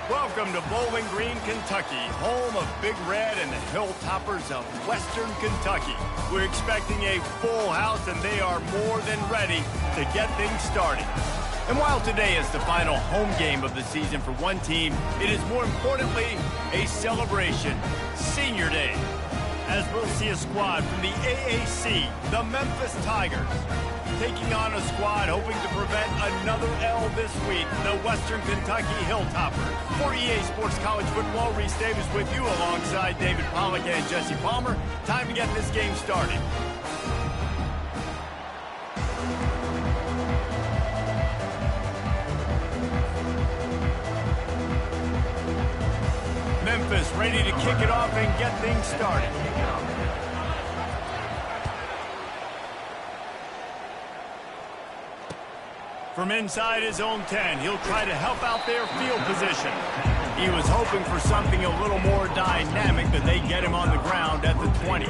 Welcome to Bowling Green, Kentucky, home of Big Red and the Hilltoppers of Western Kentucky. We're expecting a full house, and they are more than ready to get things started. And while today is the final home game of the season for one team, it is more importantly a celebration, Senior Day, as we'll see a squad from the AAC, the Memphis Tigers, taking on a squad hoping to prevent another L this week, the Western Kentucky Hilltoppers. For EA Sports College Football, Reese Davis with you alongside David Pollack and Jesse Palmer. Time to get this game started. Memphis ready to kick it off and get things started. From inside his own 10, he'll try to help out their field position. He was hoping for something a little more dynamic, but they get him on the ground at the 20.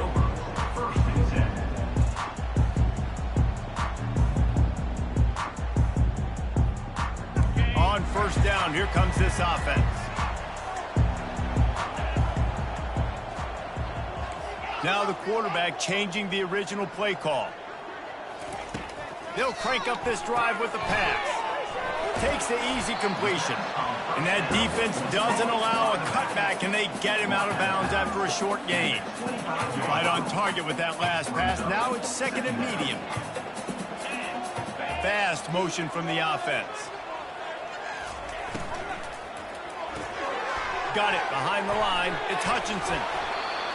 On first down, here comes this offense. Now the quarterback changing the original play call. They'll crank up this drive with the pass. Takes the easy completion. And that defense doesn't allow a cutback, and they get him out of bounds after a short gain. Right on target with that last pass. Now it's second and medium. Fast motion from the offense. Got it behind the line. It's Hutchinson.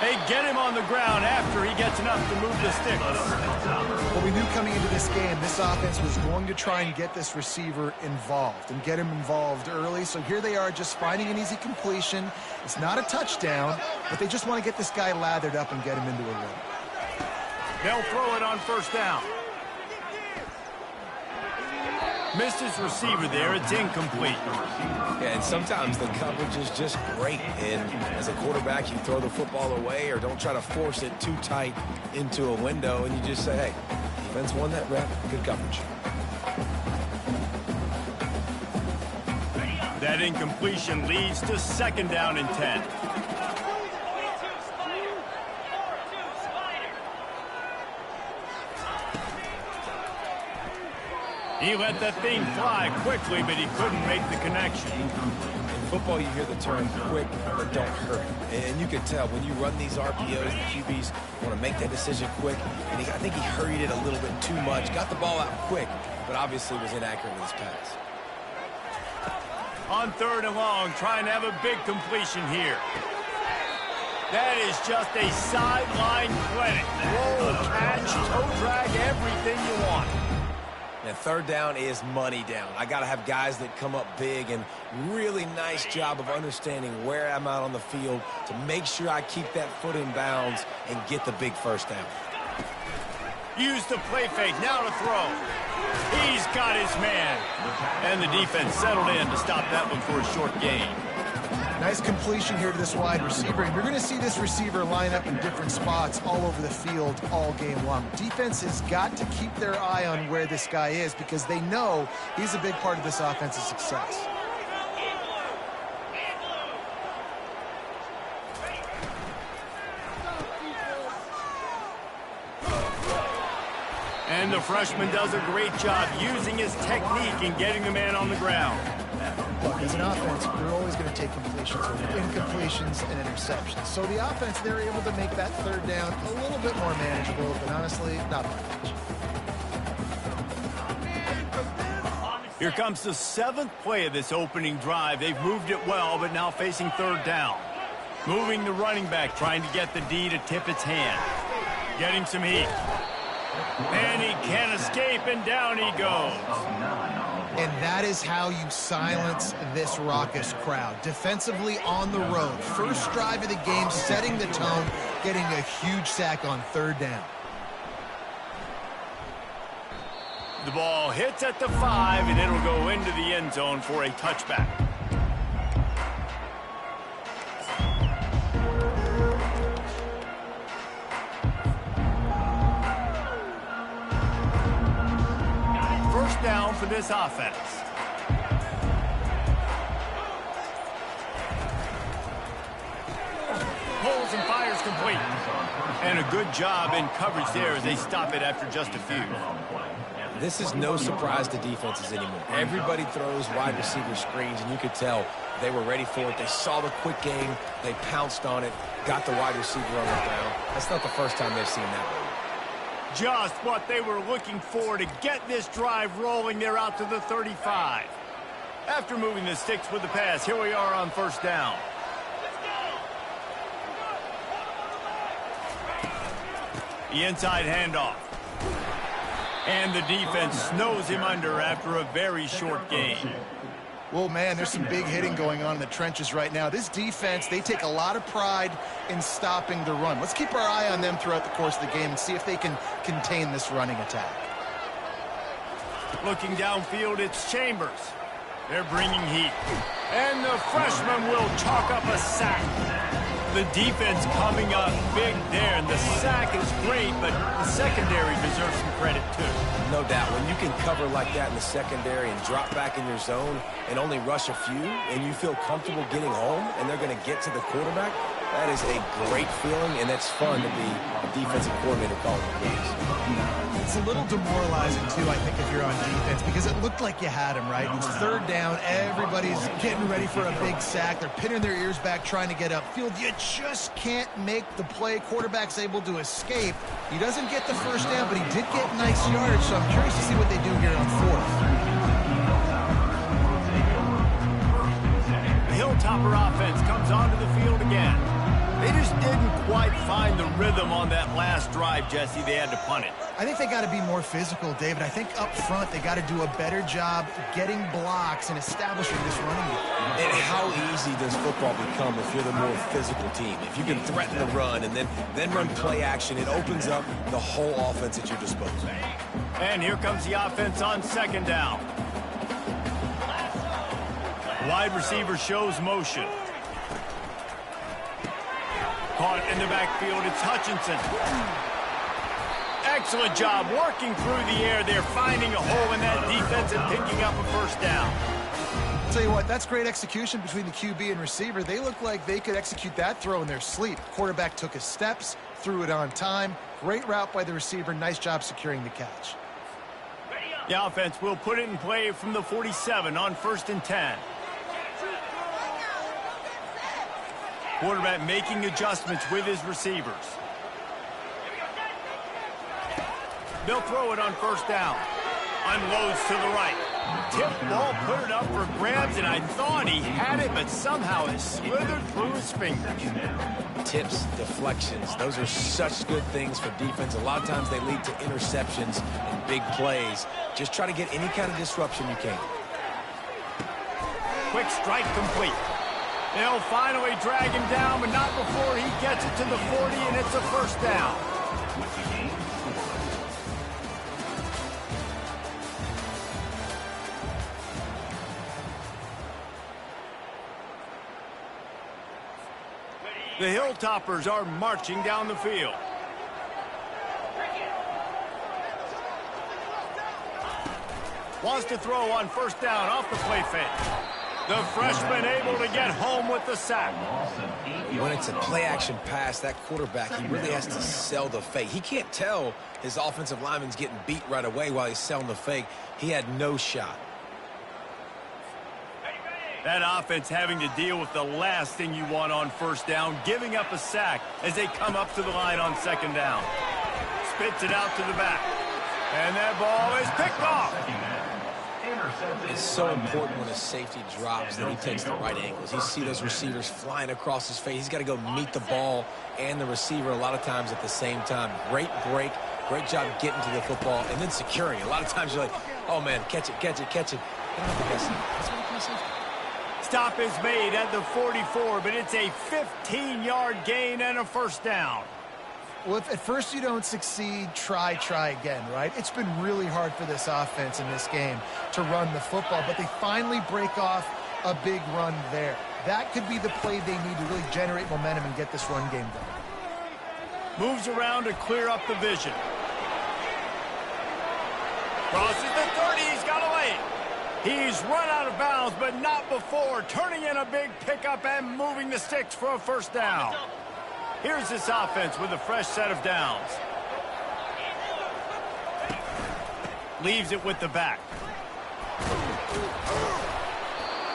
They get him on the ground after he gets enough to move the sticks. Well, we knew coming into this game, this offense was going to try and get this receiver involved and get him involved early. So here they are just finding an easy completion. It's not a touchdown, but they just want to get this guy lathered up and get him into a run. They'll throw it on first down. Missed his receiver there. It's incomplete. Yeah, and sometimes the coverage is just great. And as a quarterback, you throw the football away or don't try to force it too tight into a window, and you just say, hey, defense won that rep. Good coverage. That incompletion leads to second down and 10. He let that thing fly quickly, but he couldn't make the connection. In football, you hear the term quick, but don't hurry. And you can tell when you run these RPOs, the QBs want to make that decision quick. And I think he hurried it a little bit too much. Got the ball out quick, but obviously was inaccurate with his pass. On third and long, trying to have a big completion here. That is just a sideline clinic. Roll, catch, toe drag, everything you want. And third down is money down. I got to have guys that come up big, and really nice job of understanding where I'm out on the field to make sure I keep that foot in bounds and get the big first down. Use the play fake, now to throw. He's got his man. And the defense settled in to stop that one for a short gain. Nice completion here to this wide receiver. And you're going to see this receiver line up in different spots all over the field all game long. Defense has got to keep their eye on where this guy is because they know he's a big part of this offense's success. And the freshman does a great job using his technique and getting the man on the ground. Look, as an offense, you're always going to take completions, incompletions, and interceptions. So the offense, they're able to make that third down a little bit more manageable, but honestly, not much. Here comes the 7th play of this opening drive. They've moved it well, but now facing third down. Moving the running back, trying to get the D to tip its hand. Getting some heat. And he can't escape, and down he goes. And that is how you silence this raucous crowd. Defensively on the road. First drive of the game, setting the tone, getting a huge sack on third down. The ball hits at the 5, and it'll go into the end zone for a touchback. First down for this offense. pulls and fires complete. And a good job in coverage there as they stop it after just a few. This is no surprise to defenses anymore. Everybody throws wide receiver screens, and you could tell they were ready for it. They saw the quick game. They pounced on it, got the wide receiver on the ground. That's not the first time they've seen that one. Just what they were looking for to get this drive rolling. They're out to the 35. After moving the sticks with the pass, here we are on first down. The inside handoff. And the defense snows him under after a very short gain. Well, man, there's some big hitting going on in the trenches right now. This defense, they take a lot of pride in stopping the run. Let's keep our eye on them throughout the course of the game and see if they can contain this running attack. Looking downfield, it's Chambers. They're bringing heat. And the freshman will chalk up a sack. The defense coming up big there, and the sack is great, but the secondary deserves some credit too. No doubt. When you can cover like that in the secondary and drop back in your zone and only rush a few, and you feel comfortable getting home, and they're going to get to the quarterback, that is a great feeling, and it's fun to be a defensive coordinator calling the plays. It's a little demoralizing, too, I think, if you're on defense, because it looked like you had him, right? It's third down. Everybody's getting ready for a big sack. They're pinning their ears back, trying to get upfield. You just can't make the play. Quarterback's able to escape. He doesn't get the first down, but he did get nice yardage, so I'm curious to see what they do here on fourth. The Hilltopper offense comes onto the field again. They just didn't quite find the rhythm on that last drive, Jesse. They had to punt it. I think they got to be more physical, David. I think up front they got to do a better job getting blocks and establishing this running game. And how easy does football become if you're the more physical team? If you can threaten the run and then run play action, it opens up the whole offense at your disposal. And here comes the offense on second down. Wide receiver shows motion. Caught in the backfield, it's Hutchinson. Excellent job working through the air. They're finding a hole in that defense and picking up a first down. I'll tell you what, that's great execution between the QB and receiver. They look like they could execute that throw in their sleep. Quarterback took his steps, threw it on time. Great route by the receiver. Nice job securing the catch. The offense will put it in play from the 47 on 1st and 10. Quarterback making adjustments with his receivers. They'll throw it on first down. Unloads to the right. Tip ball, put it up for grabs, and I thought he had it, but somehow it slithered through his fingers. Tips, deflections, those are such good things for defense. A lot of times they lead to interceptions and big plays. Just try to get any kind of disruption you can. Quick strike complete. They'll finally drag him down, but not before he gets it to the 40, and it's a first down. The Hilltoppers are marching down the field. Wants to throw on first down off the play fake. The freshman able to get home with the sack. When it's a play-action pass, that quarterback, he really has to sell the fake. He can't tell his offensive lineman's getting beat right away while he's selling the fake. He had no shot. That offense having to deal with the last thing you want on first down, giving up a sack as they come up to the line on second down. Spits it out to the back. And that ball is picked off. It's so important when a safety drops that he takes the right angles. You see those receivers flying across his face. He's got to go meet the ball and the receiver a lot of times at the same time. Great break, great job getting to the football, and then securing it. A lot of times you're like, oh, man, catch it, catch it, catch it. I don't think that's it. That's what I safety. Stop is made at the 44, but it's a 15-yard gain and a first down. Well, if at first you don't succeed, try again, right? It's been really hard for this offense in this game to run the football, but they finally break off a big run there. That could be the play they need to really generate momentum and get this run game going. Moves around to clear up the vision. Crosses the 30, he's got away. He's run out of bounds, but not before turning in a big pickup and moving the sticks for a first down. Here's this offense with a fresh set of downs. Leaves it with the back.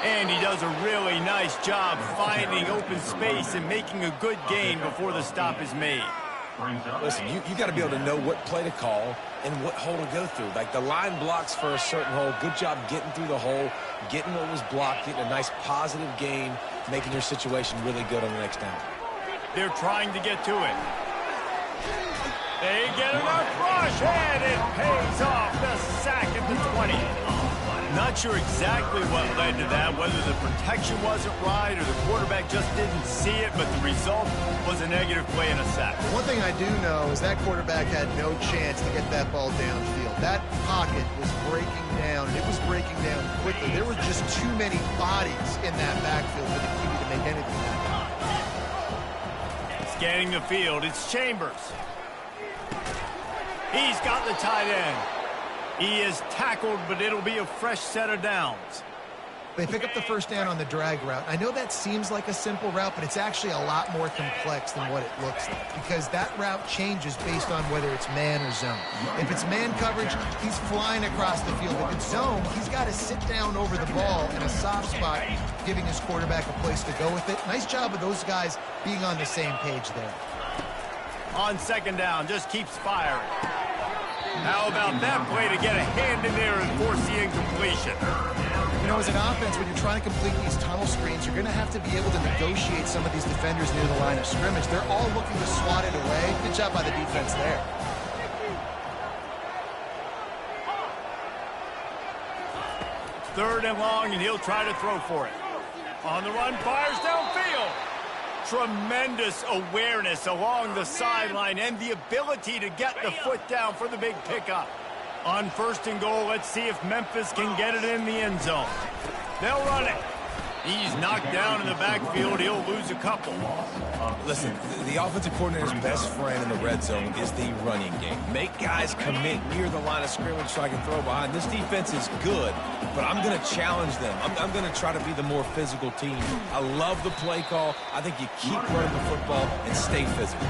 And he does a really nice job finding open space and making a good gain before the stop is made. Listen, you got to be able to know what play to call and what hole to go through. Like the line blocks for a certain hole. Good job getting through the hole, getting what was blocked, getting a nice positive gain, making your situation really good on the next down. They're trying to get to it. They get enough rush, and it pays off. The sack at the 20. Not sure exactly what led to that, whether the protection wasn't right or the quarterback just didn't see it, but the result was a negative play and a sack. One thing I do know is that quarterback had no chance to get that ball downfield. That pocket was breaking down, and it was breaking down quickly. There were just too many bodies in that backfield for the QB to make anything happen. Scanning the field, it's Chambers. He's got the tight end. He is tackled, but it'll be a fresh set of downs. They pick up the first down on the drag route. I know that seems like a simple route, but it's actually a lot more complex than what it looks like because that route changes based on whether it's man or zone. If it's man coverage, he's flying across the field. If it's zone, he's got to sit down over the ball in a soft spot, giving his quarterback a place to go with it. Nice job of those guys being on the same page there. On second down, just keeps firing. How about that play to get a hand in there and force the incompletion? You know, as an offense, when you're trying to complete these tunnel screens, you're going to have to be able to negotiate some of these defenders near the line of scrimmage. They're all looking to swat it away. Good job by the defense there. Third and long, and he'll try to throw for it. On the run, fires downfield. Tremendous awareness along the sideline and the ability to get the foot down for the big pickup. On first and goal, let's see if Memphis can get it in the end zone. They'll run it. He's knocked down in the backfield. He'll lose a couple. Listen, the offensive coordinator's best friend in the red zone is the running game. Make guys commit near the line of scrimmage so I can throw behind. This defense is good, but I'm going to challenge them. I'm going to try to be the more physical team. I love the play call. I think you keep running the football and stay physical.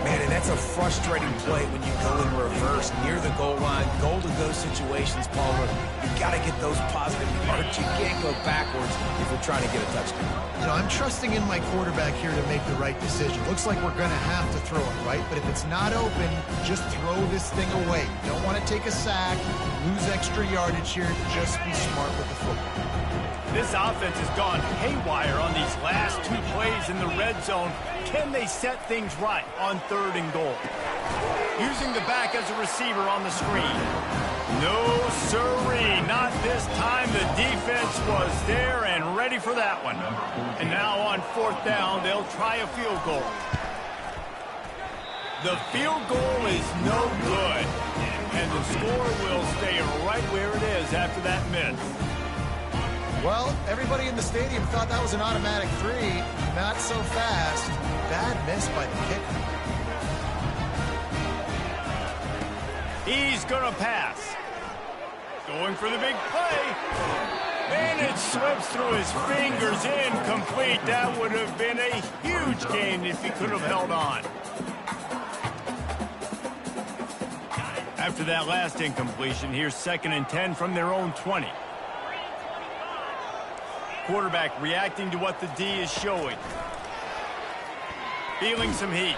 Man, and that's a frustrating play when you go in reverse near the goal line, goal-to-go situations, Palmer. You've got to get those positive yards. You can't go backwards if we're trying to get a touchdown. You know, I'm trusting in my quarterback here to make the right decision. Looks like we're going to have to throw it, right? But if it's not open, just throw this thing away. You don't want to take a sack, lose extra yardage here. Just be smart with the football. This offense has gone haywire on these last two plays in the red zone. Can they set things right on third and goal? Using the back as a receiver on the screen. No sirree, not this time. The defense was there and ready for that one. And now on fourth down, they'll try a field goal. The field goal is no good. And the score will stay right where it is after that miss. Well, everybody in the stadium thought that was an automatic 3. Not so fast. Bad miss by the kicker. He's going to pass. Going for the big play. And it slips through his fingers, incomplete. That would have been a huge gain if he could have held on. After that last incompletion, here's 2nd and 10 from their own 20. Quarterback reacting to what the D is showing. Feeling some heat.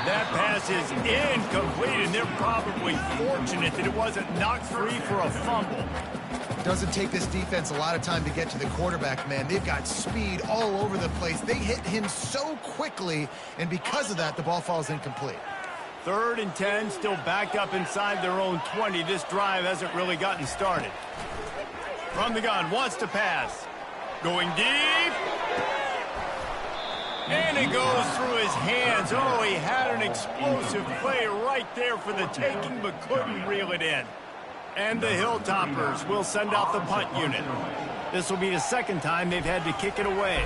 That pass is incomplete, and they're probably fortunate that it wasn't knocked free for a fumble. Doesn't take this defense a lot of time to get to the quarterback, man. They've got speed all over the place. They hit him so quickly, and because of that, the ball falls incomplete. 3rd and 10, still backed up inside their own 20. This drive hasn't really gotten started. From the gun, wants to pass. Going deep. And it goes through his hands. Oh, he had an explosive play right there for the taking, but couldn't reel it in. And the Hilltoppers will send out the punt unit. This will be the 2nd time they've had to kick it away.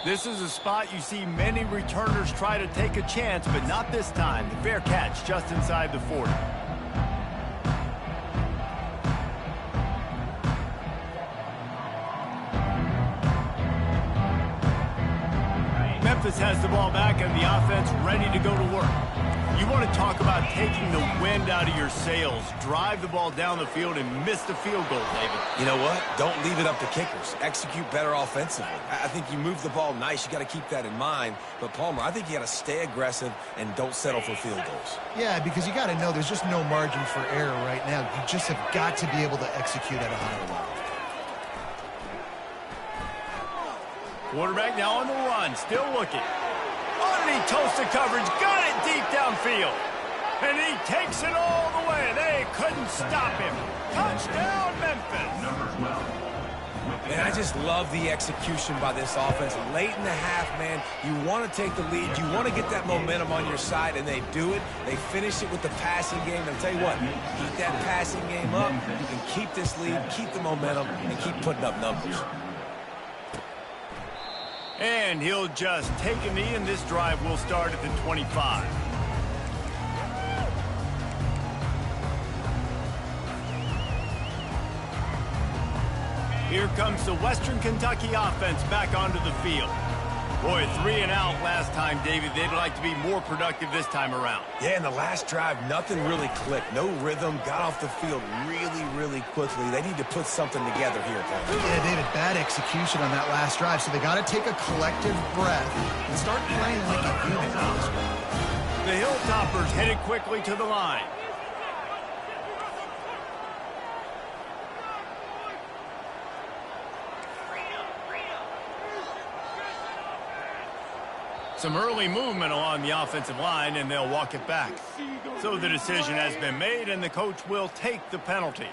This is a spot you see many returners try to take a chance, but not this time. The fair catch just inside the 40. Memphis has the ball back and the offense ready to go to work. You want to talk about taking the wind out of your sails. Drive the ball down the field and miss the field goal, David. You know what? Don't leave it up to kickers. Execute better offensively. I think you move the ball nice. You got to keep that in mind. But, Palmer, I think you got to stay aggressive and don't settle for field goals. Yeah, because you got to know there's just no margin for error right now. You just have got to be able to execute at a higher level. Quarterback now on the run, still looking. Underneath toasted coverage, got it deep downfield. And he takes it all the way. They couldn't stop him. Touchdown, Memphis. Man, I just love the execution by this offense. Late in the half, man, you want to take the lead. You want to get that momentum on your side, and they do it. They finish it with the passing game. And I'll tell you what, keep that passing game up. You can keep this lead, keep the momentum, and keep putting up numbers. And he'll just take a knee, and this drive will start at the 25. Here comes the Western Kentucky offense back onto the field. Boy, 3 and out last time, David. They'd like to be more productive this time around. Yeah, in the last drive, nothing really clicked. No rhythm, got off the field really quickly. They need to put something together here, Paul. Yeah, David, bad execution on that last drive, so they got to take a collective breath and start playing like a unit. The Hilltoppers headed quickly to the line. Some early movement along the offensive line, and they'll walk it back. So the decision has been made, and the coach will take the penalty.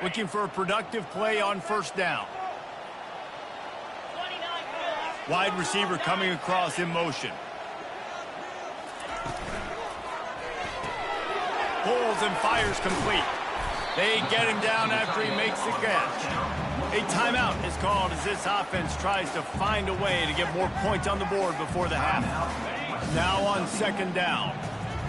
Looking for a productive play on first down. Wide receiver coming across in motion. Pulls and fires complete. They get him down after he makes the catch. A timeout is called as this offense tries to find a way to get more points on the board before the half. Now on second down.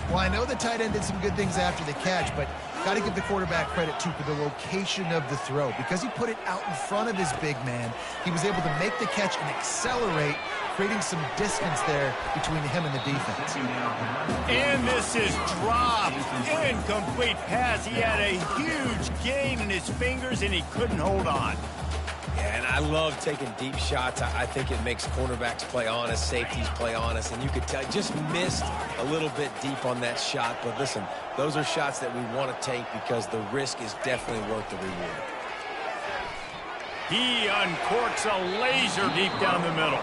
Well, I know the tight end did some good things after the catch, but got to give the quarterback credit, too, for the location of the throw. Because he put it out in front of his big man, he was able to make the catch and accelerate, creating some distance there between him and the defense. And this is dropped. Incomplete pass. He had a huge gain in his fingers, and he couldn't hold on. Yeah, and I love taking deep shots. I think it makes cornerbacks play honest, safeties play honest, and you could tell just missed a little bit deep on that shot. But listen, those are shots that we want to take because the risk is definitely worth the reward. He uncorks a laser deep down the middle.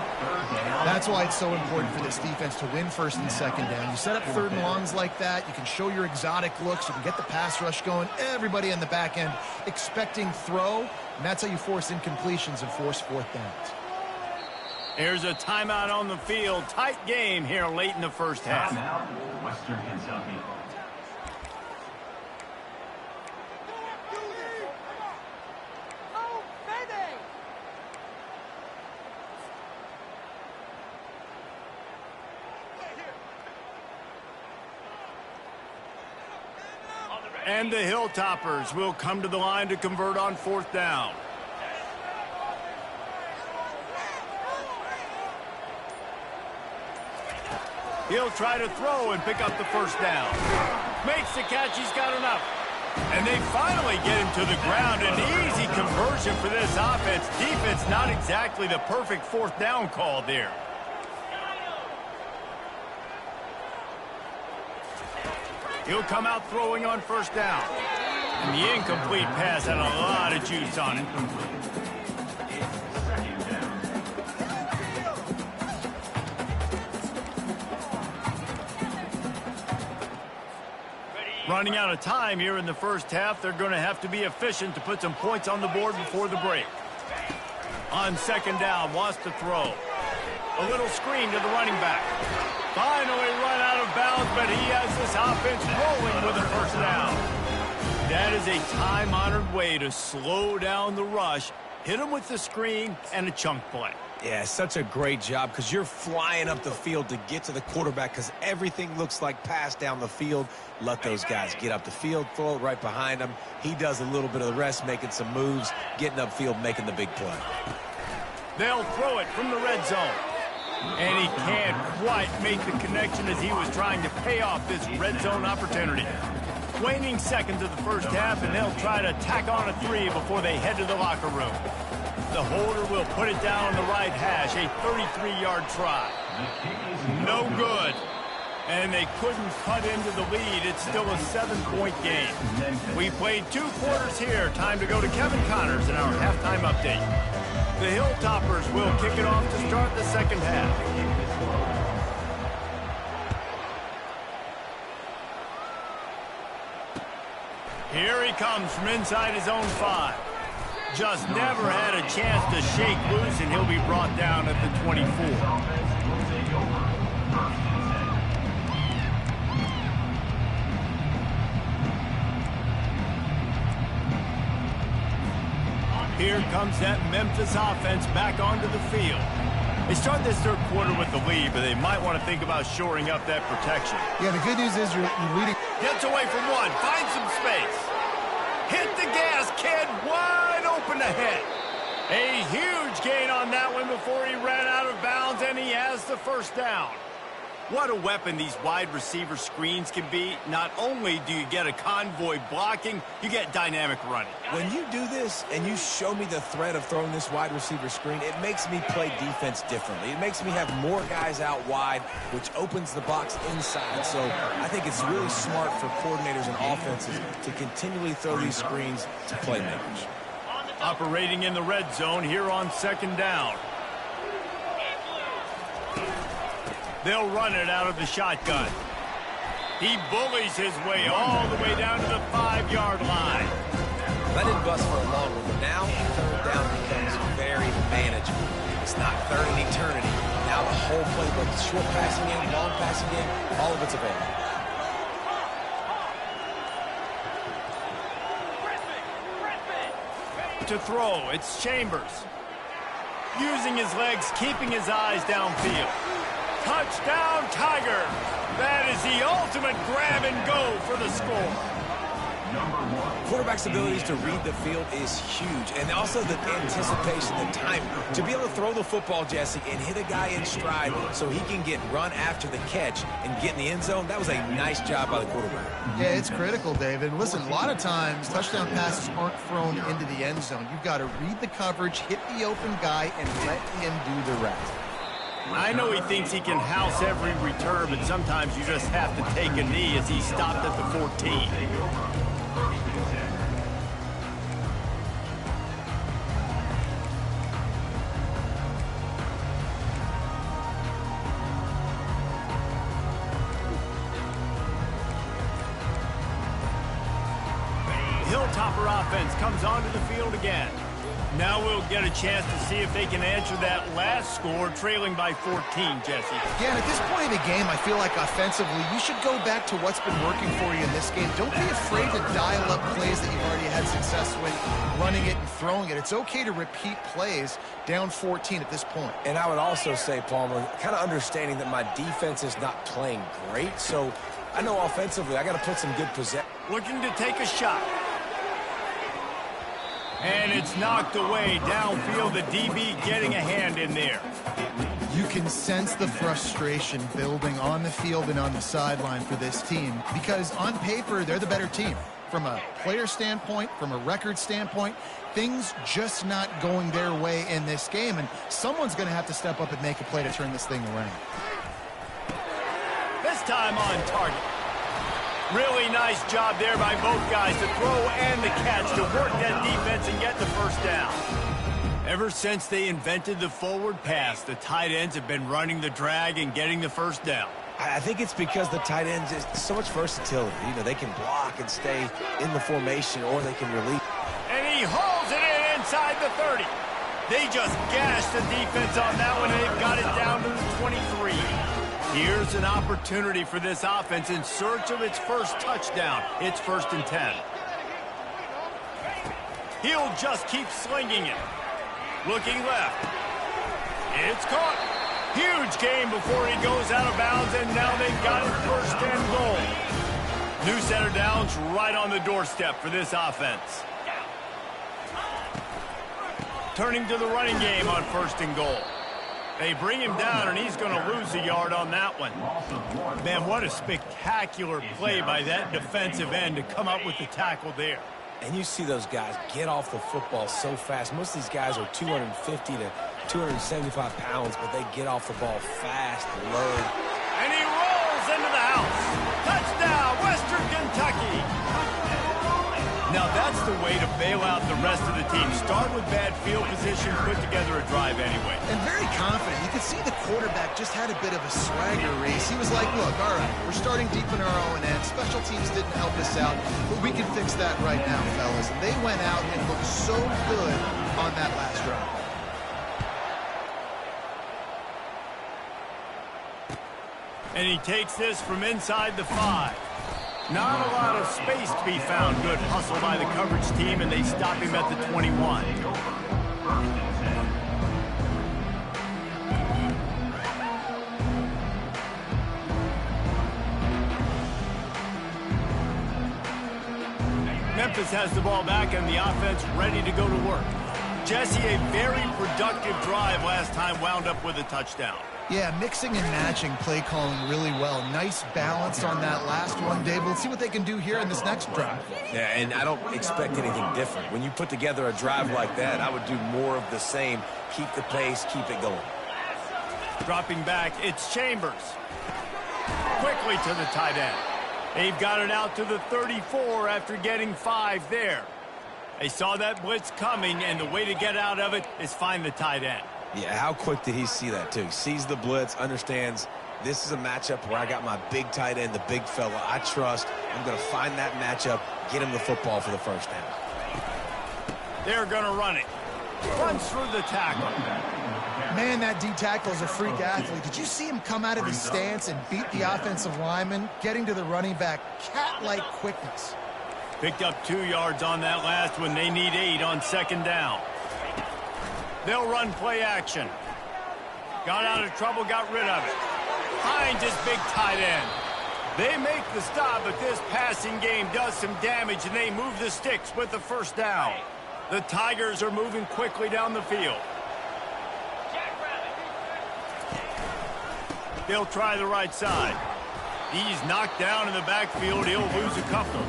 That's why it's so important for this defense to win first and second down. You set up third and longs like that, you can show your exotic looks, you can get the pass rush going, everybody on the back end expecting throw, and that's how you force incompletions and force fourth downs. Here's a timeout on the field. Tight game here late in the first half. Western Kentucky. And the Hilltoppers will come to the line to convert on fourth down. He'll try to throw and pick up the first down. Makes the catch, he's got enough. And they finally get him to the ground. An easy conversion for this offense. Defense not exactly the perfect fourth down call there. He'll come out throwing on first down. And the incomplete pass had a lot of juice on it. Running out of time here in the first half. They're going to have to be efficient to put some points on the board before the break. On second down, wants to throw. A little screen to the running back. Finally run out of bounds, but he has this offense rolling with a first down. That is a time-honored way to slow down the rush, hit him with the screen, and a chunk play. Yeah, such a great job because you're flying up the field to get to the quarterback because everything looks like pass down the field. Let those guys get up the field, throw it right behind him. He does a little bit of the rest, making some moves, getting upfield, making the big play. They'll throw it from the red zone. And he can't quite make the connection as he was trying to pay off this red zone opportunity. Waning seconds of the first half, and they'll try to tack on a 3 before they head to the locker room. The holder will put it down on the right hash, a 33-yard try. No good. And they couldn't cut into the lead. It's still a 7-point game. We played 2 quarters here. Time to go to Kevin Connors in our halftime update. The Hilltoppers will kick it off to start the second half. Here he comes from inside his own 5. Just never had a chance to shake loose, and he'll be brought down at the 24. Here comes that Memphis offense back onto the field. They start this third quarter with the lead, but they might want to think about shoring up that protection. Yeah, the good news is you're leading. Gets away from one, finds some space. Hit the gas, kid, wide open ahead. A huge gain on that one before he ran out of bounds, and he has the first down. What a weapon these wide receiver screens can be. Not only do you get a convoy blocking, you get dynamic running. When you do this and you show me the threat of throwing this wide receiver screen, it makes me play defense differently. It makes me have more guys out wide, which opens the box inside. So I think it's really smart for coordinators and offenses to continually throw these screens to playmakers. Operating in the red zone here on second down. They'll run it out of the shotgun. He bullies his way all the way down to the 5-yard line. That didn't bust for a long one, but now third down becomes very manageable. It's not third and eternity. Now the whole playbook, short passing game, long passing game, all of it's available. To throw, it's Chambers. Using his legs, keeping his eyes downfield. Touchdown, Tiger! That is the ultimate grab and go for the score. Quarterback's abilities to read the field is huge, and also the anticipation, the timing. To be able to throw the football, Jesse, and hit a guy in stride so he can get run after the catch and get in the end zone, that was a nice job by the quarterback. Yeah, it's critical, David. Listen, a lot of times touchdown passes aren't thrown into the end zone. You've got to read the coverage, hit the open guy, and let him do the rest. I know he thinks he can house every return, but sometimes you just have to take a knee as he stopped at the 14. Hilltopper offense comes onto the field again. Now we'll get a chance to see if they can answer that last score, trailing by 14, Jesse. Yeah, and at this point in the game, I feel like offensively, you should go back to what's been working for you in this game. Don't be afraid to dial up plays that you've already had success with, running it and throwing it. It's okay to repeat plays down 14 at this point. And I would also say, Palmer, kind of understanding that my defense is not playing great, so I know offensively I got to put some good possession. Looking to take a shot. And it's knocked away downfield. The DB getting a hand in there. You can sense the frustration building on the field and on the sideline for this team because on paper, they're the better team. From a player standpoint, from a record standpoint, things just not going their way in this game, and someone's going to have to step up and make a play to turn this thing around. This time on target. Really nice job there by both guys to throw and the catch to work that defense and get the first down. Ever since they invented the forward pass, the tight ends have been running the drag and getting the first down. I think it's because the tight ends is so much versatility. You know, they can block and stay in the formation, or they can release. And he hauls it in inside the 30. They just gashed the defense on that one, and they've got it down to the 23. Here's an opportunity for this offense in search of its first touchdown. It's 1st and 10. He'll just keep slinging it. Looking left. It's caught. Huge gain before he goes out of bounds, and now they've got it 1st and goal. New set of downs right on the doorstep for this offense. Turning to the running game on 1st and goal. They bring him down, and he's going to lose a yard on that one. Man, what a spectacular play by that defensive end to come up with the tackle there. And you see those guys get off the football so fast. Most of these guys are 250 to 275 pounds, but they get off the ball fast and low. And he rolls into the house. Touchdown, Western Kentucky. Now that's the way to bail out the rest of the team. Start with bad field position, put together a drive anyway. And very confident. You could see the quarterback just had a bit of a swagger race. He was like, look, all right, we're starting deep in our own end. Special teams didn't help us out, but we can fix that right now, fellas. And they went out and looked so good on that last drive. And he takes this from inside the 5. Not a lot of space to be found. Good hustle by the coverage team, and they stop him at the 21. Memphis has the ball back, and the offense ready to go to work. Jesse, a very productive drive last time, wound up with a touchdown. Yeah, mixing and matching play calling really well. Nice balance on that last one, Dave. Let's see what they can do here in this next drive. Yeah, and I don't expect anything different. When you put together a drive like that, I would do more of the same. Keep the pace, keep it going. Dropping back, it's Chambers. Quickly to the tight end. They've got it out to the 34 after getting 5 there. They saw that blitz coming, and the way to get out of it is find the tight end. Yeah, how quick did he see that, too? Sees the blitz, understands this is a matchup where I got my big tight end, the big fella I trust. I'm going to find that matchup, get him the football for the first down. They're going to run it. Runs through the tackle. Man, that D-tackle is a freak athlete. Did you see him come out of his stance and beat the offensive lineman, getting to the running back? Cat-like quickness. Picked up 2 yards on that last one. They need 8 on second down. They'll run play action. Got out of trouble, got rid of it. Hines is big tight end. They make the stop, but this passing game does some damage, and they move the sticks with the first down. The Tigers are moving quickly down the field. They'll try the right side. He's knocked down in the backfield. He'll lose a couple.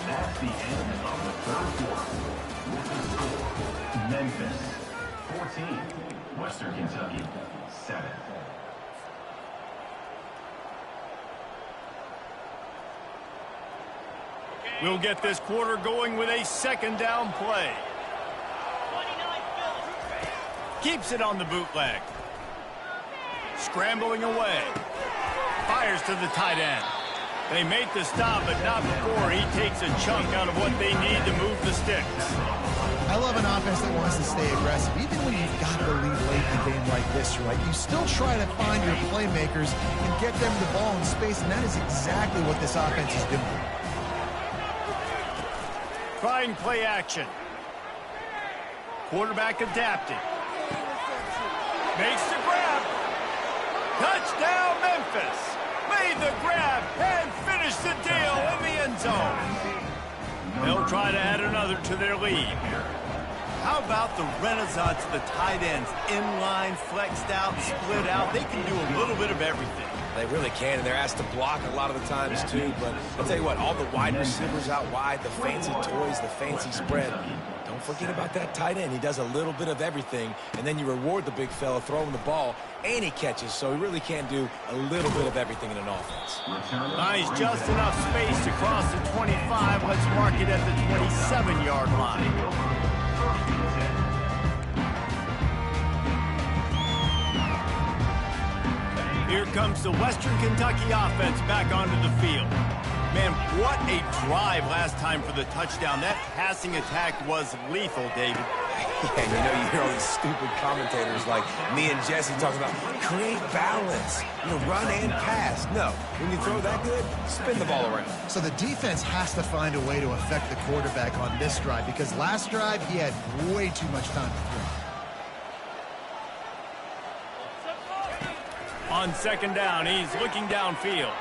That's the end of the third quarter. With the score, Memphis 14, Western Kentucky 7. We'll get this quarter going with a second down play. Keeps it on the bootleg. Scrambling away. Fires to the tight end. They make the stop, but not before he takes a chunk out of what they need to move the sticks. I love an offense that wants to stay aggressive. Even when you've got the lead late in a game like this, right, you still try to find your playmakers and get them the ball in space, and that is exactly what this offense is doing. Trying play action. Quarterback adapting. Makes the grab. Touchdown, Memphis. Made the grab and finished the deal in the end zone. They'll try to add another to their lead. How about the renaissance of the tight ends? Inline, flexed out, split out. They can do a little bit of everything. They really can, and they're asked to block a lot of the times, too. But I'll tell you what, all the wide receivers out wide, the fancy toys, the fancy spread. Don't forget about that tight end. He does a little bit of everything, and then you reward the big fella throwing the ball, and he catches. So he really can do a little bit of everything in an offense. Nice, just enough space to cross the 25. Let's mark it at the 27-yard line. Here comes the Western Kentucky offense back onto the field. Man, what a drive last time for the touchdown. That passing attack was lethal, David. Yeah, you know, you hear all these stupid commentators like me and Jesse talking about create balance, run and pass. No, when you throw that good, spin the ball around. So the defense has to find a way to affect the quarterback on this drive, because last drive he had way too much time to throw. On second down, he's looking downfield.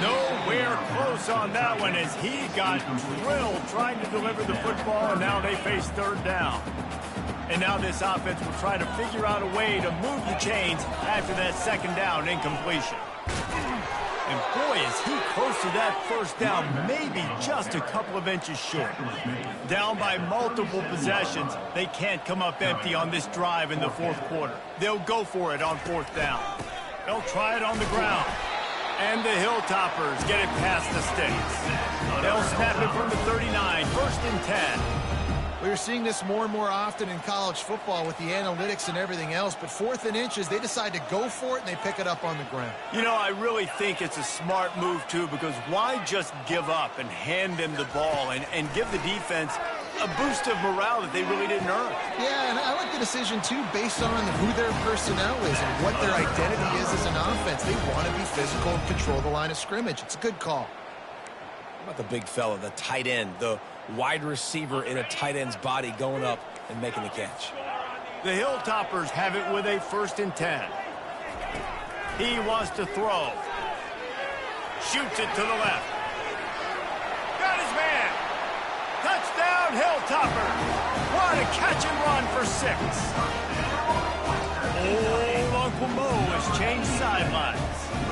Nowhere close on that one as he got drilled trying to deliver the football, and now they face third down. And now this offense will try to figure out a way to move the chains after that second down incompletion. And boy, is he close to that first down, maybe just a couple of inches short. Down by multiple possessions, they can't come up empty on this drive in the fourth quarter. They'll go for it on fourth down. They'll try it on the ground. And the Hilltoppers get it past the sticks. They'll snap it from the 39, first and 10. We're seeing this more and more often in college football with the analytics and everything else, but fourth and inches, they decide to go for it, and they pick it up on the ground. You know, I really think it's a smart move, too, because why just give up and hand them the ball and give the defense a boost of morale that they really didn't earn? Yeah, and I like the decision, too, based on who their personnel is and what their identity is as an offense. They want to be physical and control the line of scrimmage. It's a good call. How about the big fella, the tight end, the wide receiver in a tight end's body going up and making the catch? The Hilltoppers have it with a first and 10. He wants to throw. Shoots it to the left. Got his man. Touchdown, Hilltoppers. What a catch and run for 6. Old Uncle Mo has changed sidelines.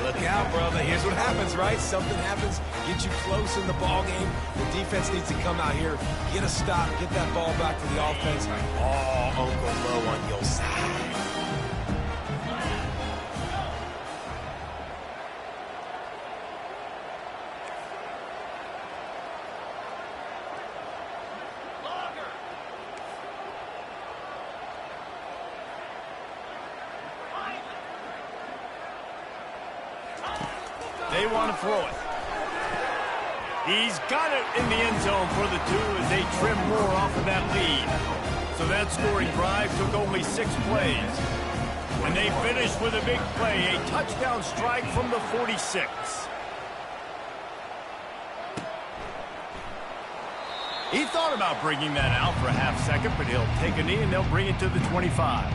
Look out, brother. Here's what happens, right? Something happens, get you close in the ball game. The defense needs to come out here, get a stop, get that ball back to the offense. Oh, Uncle Mo on your side. They want to throw it. He's got it in the end zone for the 2 as they trim more off of that lead. So that scoring drive took only 6 plays. And they finished with a big play, a touchdown strike from the 46. He thought about bringing that out for a half second, but he'll take a knee and they'll bring it to the 25.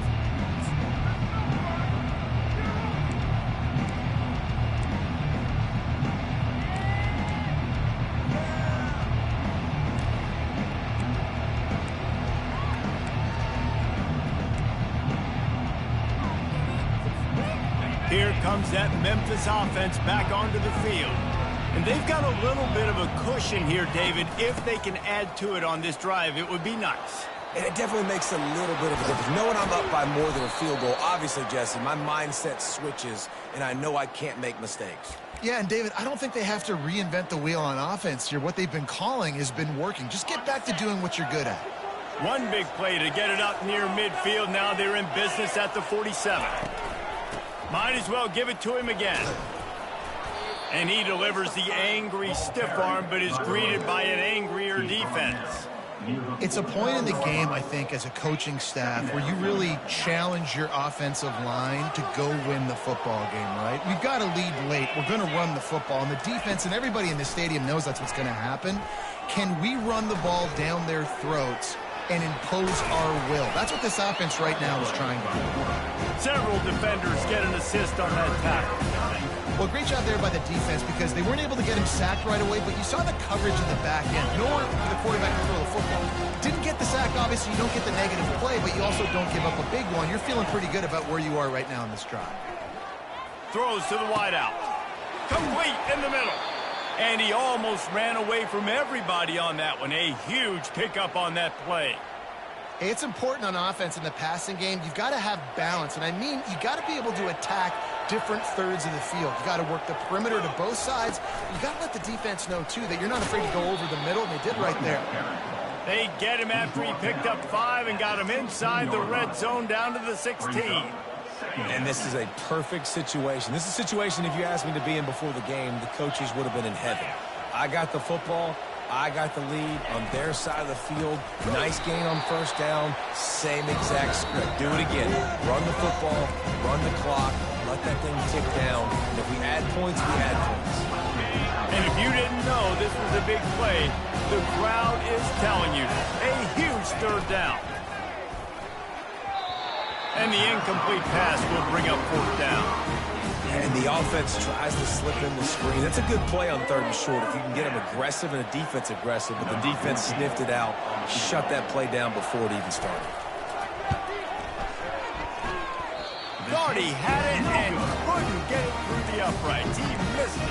Here comes that Memphis offense back onto the field. And they've got a little bit of a cushion here, David. If they can add to it on this drive, it would be nice. And it definitely makes a little bit of a difference. Knowing I'm up by more than a field goal, obviously, Jesse, my mindset switches, and I know I can't make mistakes. Yeah, and David, I don't think they have to reinvent the wheel on offense here. What they've been calling has been working. Just get back to doing what you're good at. One big play to get it up near midfield. Now they're in business at the 47. Might as well give it to him again. And he delivers the angry stiff arm, but is greeted by an angrier defense. It's a point in the game, I think, as a coaching staff where you really challenge your offensive line to go win the football game, right? We've got to lead late. We're going to run the football. And the defense and everybody in the stadium knows that's what's going to happen. Can we run the ball down their throats and impose our will? That's what this offense right now is trying to do. Several defenders get an assist on that tackle. Well, great job there by the defense because they weren't able to get him sacked right away, but you saw the coverage in the back end. Nor the quarterback can throw the football. Didn't get the sack, obviously. You don't get the negative play, but you also don't give up a big one. You're feeling pretty good about where you are right now in this drive. Throws to the wideout. Complete in the middle. And he almost ran away from everybody on that one. A huge pickup on that play. Hey, it's important on offense in the passing game. You've got to have balance. And I mean, you got to be able to attack different thirds of the field. You got to work the perimeter to both sides. You got to let the defense know, too, that you're not afraid to go over the middle, and they did right there. They get him after he picked up 5 and got him inside the red zone down to the 16. And this is a perfect situation. This is a situation, if you asked me to be in before the game, the coaches would have been in heaven. I got the football. I got the lead on their side of the field. Nice gain on first down. Same exact script. Do it again. Run the football. Run the clock. Let that thing tick down. And if we add points, we add points. And if you didn't know this was a big play, the crowd is telling you. A huge third down. And the incomplete pass will bring up fourth down. And the offense tries to slip in the screen. That's a good play on 3rd and short if you can get them aggressive and a defense aggressive, but the defense sniffed it out, shut that play down before it even started. Thought he had it and couldn't get it through the uprights. He missed it.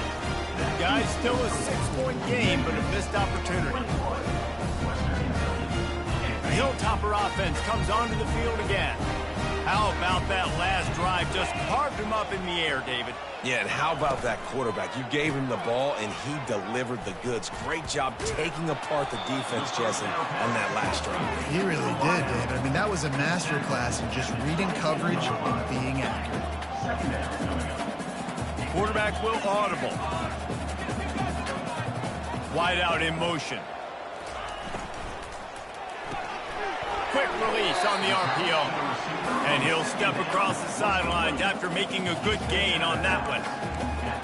Guys, still a 6-point game, but a missed opportunity. The Hilltopper offense comes onto the field again. How about that last drive? Just carved him up in the air, David. Yeah, and how about that quarterback? You gave him the ball, and he delivered the goods. Great job taking apart the defense, Jesse, on that last drive. He really did, David. I mean, that was a masterclass in just reading coverage and being accurate. Quarterback will audible. Wide out in motion. Quick release on the RPO. And he'll step across the sidelines after making a good gain on that one.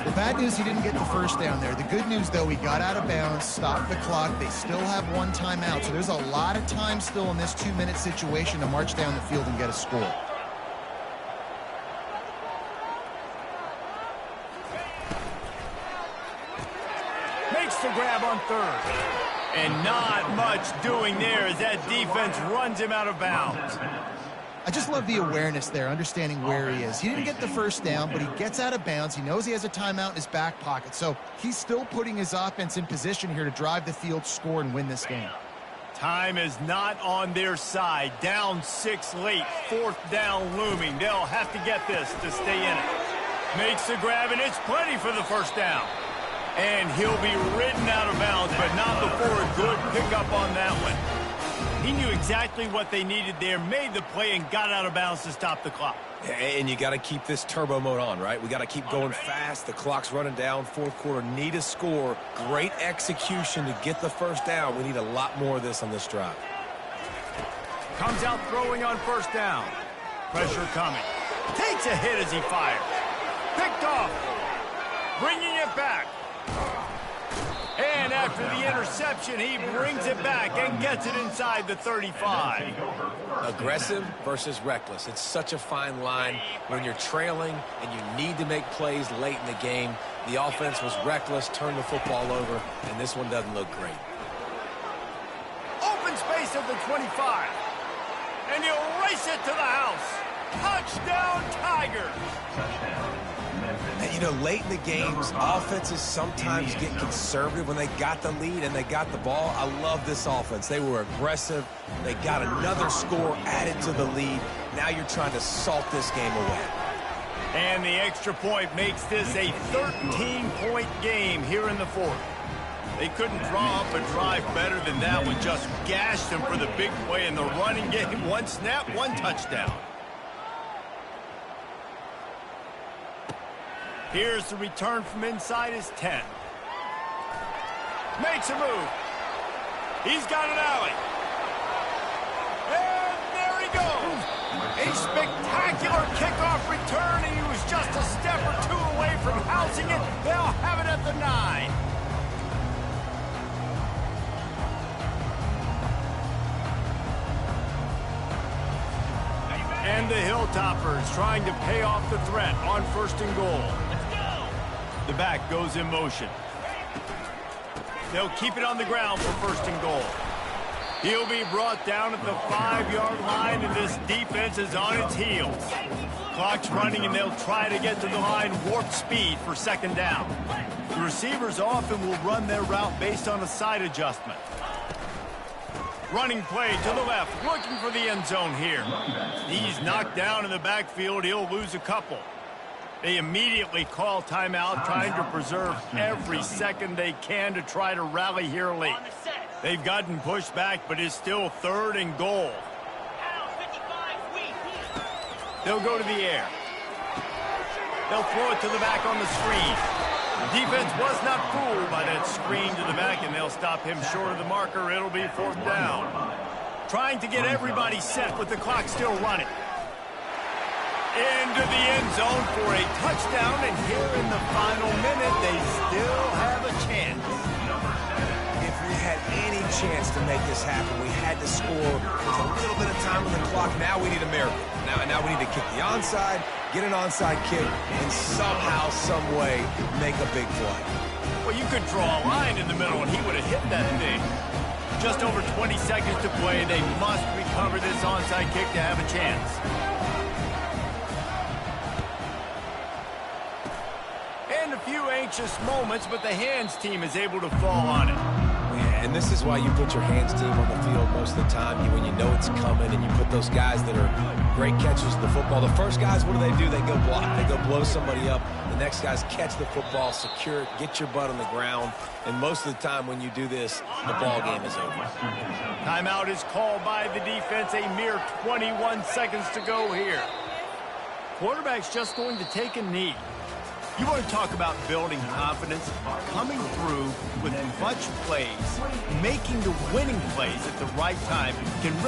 The bad news, he didn't get the first down there. The good news, though, he got out of bounds, stopped the clock. They still have 1 timeout, so there's a lot of time still in this 2-minute situation to march down the field and get a score. Makes the grab on 3rd. And not much doing there as that defense runs him out of bounds. I just love the awareness there, understanding where he is. He didn't get the first down, but he gets out of bounds. He knows he has a timeout in his back pocket, so he's still putting his offense in position here to drive the field, score, and win this game. Time is not on their side. Down 6 late, 4th down looming. They'll have to get this to stay in it. Makes the grab, and it's plenty for the first down. And he'll be ridden out of bounds, but not before a good pickup on that one. He knew exactly what they needed there, made the play, and got out of bounds to stop the clock. And you got to keep this turbo mode on, right? We got to keep going fast. The clock's running down. 4th quarter, need a score. Great execution to get the first down. We need a lot more of this on this drive. Comes out throwing on 1st down. Pressure coming. Takes a hit as he fires. Picked off. Bringing it back. And after the interception, he brings it back and gets it inside the 35. Aggressive versus reckless. It's such a fine line when you're trailing and you need to make plays late in the game. The offense was reckless, turned the football over, and this one doesn't look great. Open space at the 25. And he'll race it to the house. Touchdown, Tigers. And, you know, late in the games, offenses sometimes get conservative when they got the lead and they got the ball. I love this offense. They were aggressive. They got another score added to the lead. Now you're trying to salt this game away. And the extra point makes this a 13-point game here in the 4th. They couldn't draw up a drive better than that one. Just gashed them for the big play in the running game. 1 snap, 1 touchdown. Here's the return from inside his 10. Makes a move. He's got an alley. And there he goes. A spectacular kickoff return, and he was just a step or 2 away from housing it. They'll have it at the 9. And the Hilltoppers trying to pay off the threat on 1st and goal. The back goes in motion. They'll keep it on the ground for 1st and goal. He'll be brought down at the 5-yard line, and this defense is on its heels. Clock's running, and they'll try to get to the line warp speed for 2nd down. The receivers often will run their route based on a side adjustment. Running play to the left, looking for the end zone here. He's knocked down in the backfield. He'll lose a couple. They immediately call timeout, trying to preserve every second they can to try to rally here late. They've gotten pushed back, but it's still 3rd and goal. They'll go to the air. They'll throw it to the back on the screen. The defense was not fooled by that screen to the back, and they'll stop him short of the marker. It'll be 4th down. Trying to get everybody set with the clock still running. Into the end zone for a touchdown, and here in the final minute, they still have a chance. If we had any chance to make this happen. We had to score with a little bit of time on the clock. Now we need a miracle. Now we need to kick the onside, get an onside kick, and somehow, some way, make a big play. Well, you could draw a line in the middle, and he would have hit that thing. Just over 20 seconds to play. They must recover this onside kick to have a chance. And a few anxious moments, but the hands team is able to fall on it. And this is why you put your hands team on the field most of the time. When you know it's coming, and you put those guys that are great catchers of the football. The first guys, what do? They go block. They go blow somebody up. The next guys catch the football, secure it, get your butt on the ground. And most of the time when you do this, the ball game is over. Timeout is called by the defense. A mere 21 seconds to go here. Quarterback's just going to take a knee. You want to talk about building confidence, coming through with clutch plays, making the winning plays at the right time can really